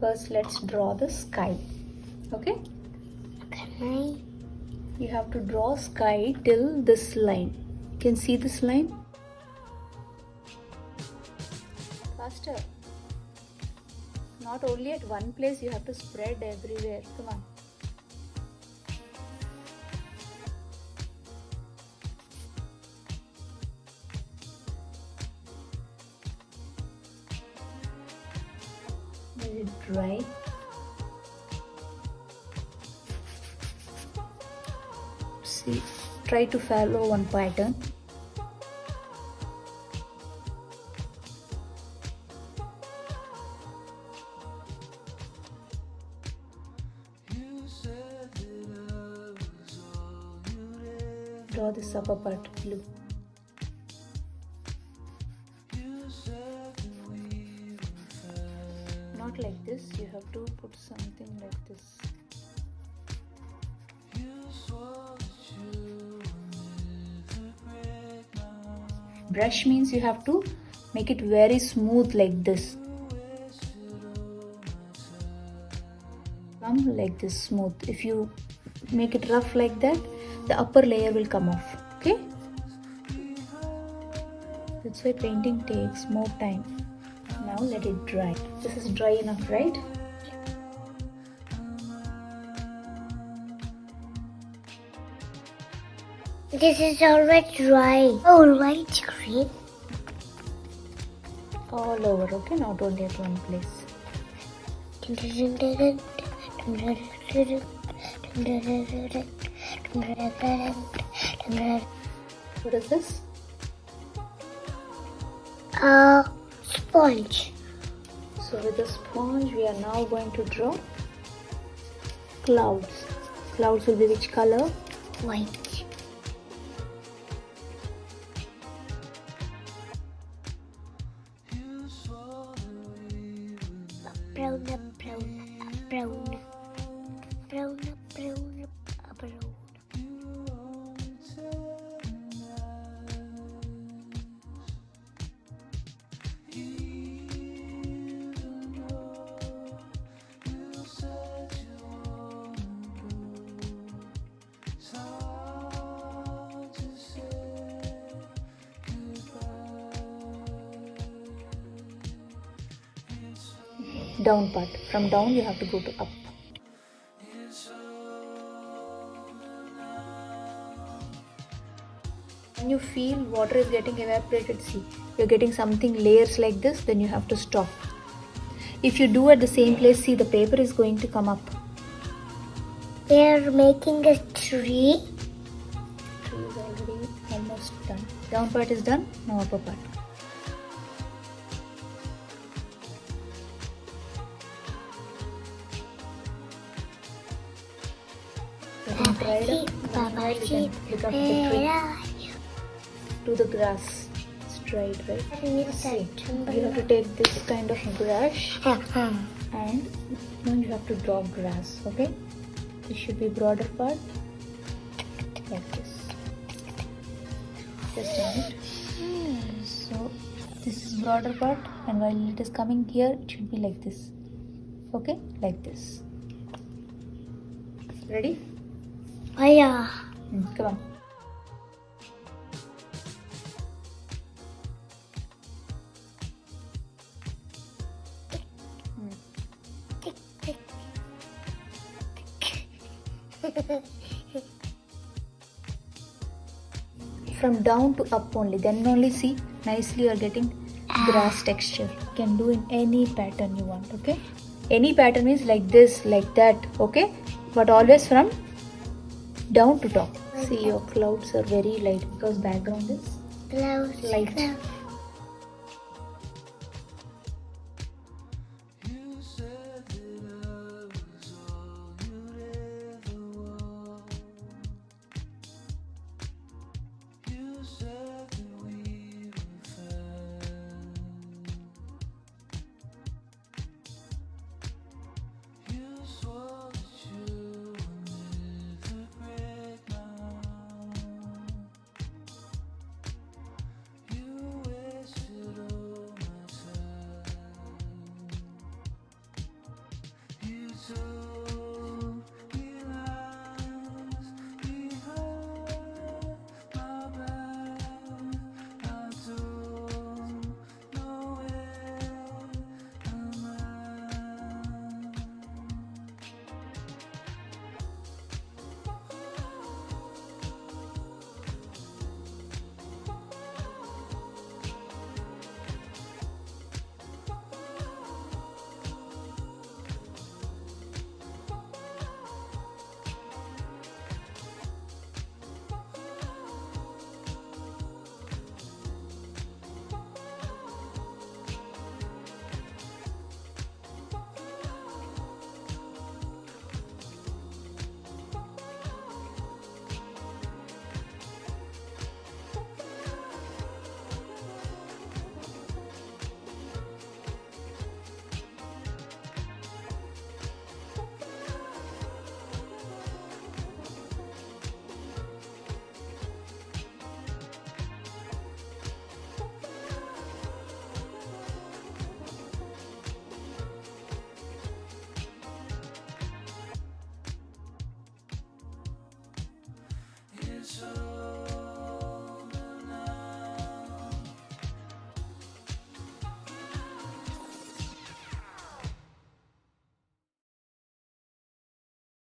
First, let's draw the sky. Okay? Okay. You have to draw sky till this line. You can see this line? Faster. Not only at one place, you have to spread everywhere. Come on. Let it dry. See, try to follow one pattern. Draw this upper part blue. Not like this, you have to put something like this. Brush means you have to make it very smooth like this. Come like this smooth. If you make it rough like that, the upper layer will come off. Okay? That's why painting takes more time. Now let it dry. This is dry enough, right? This is already dry. Alright, green. All over, okay? Not only at one place. What is this? Sponge. So with the sponge, we are now going to draw clouds. Clouds will be which color? White. Brown, brown, brown, brown, brown, brown. Down part. From down, you have to go to up. When you feel water is getting evaporated, see, you're getting something layers like this, then you have to stop. If you do at the same place, see, the paper is going to come up. They're making a tree. Tree is already almost done. Down part is done, now upper part. Getting dried up. Now you can look up the tree. To the grass. It's dried, right? See, you have to take this kind of brush and now you have to draw grass, okay? This should be broader part, like this. Just a minute. So this is broader part, and while it is coming here, it should be like this, okay? Like this. Ready? Oh yeah. Come on. From down to up only, then only see nicely you're getting grass texture. You can do in any pattern you want, okay? Any pattern means like this, like that, okay? But always from down to top. See, your clouds are very light because background is light.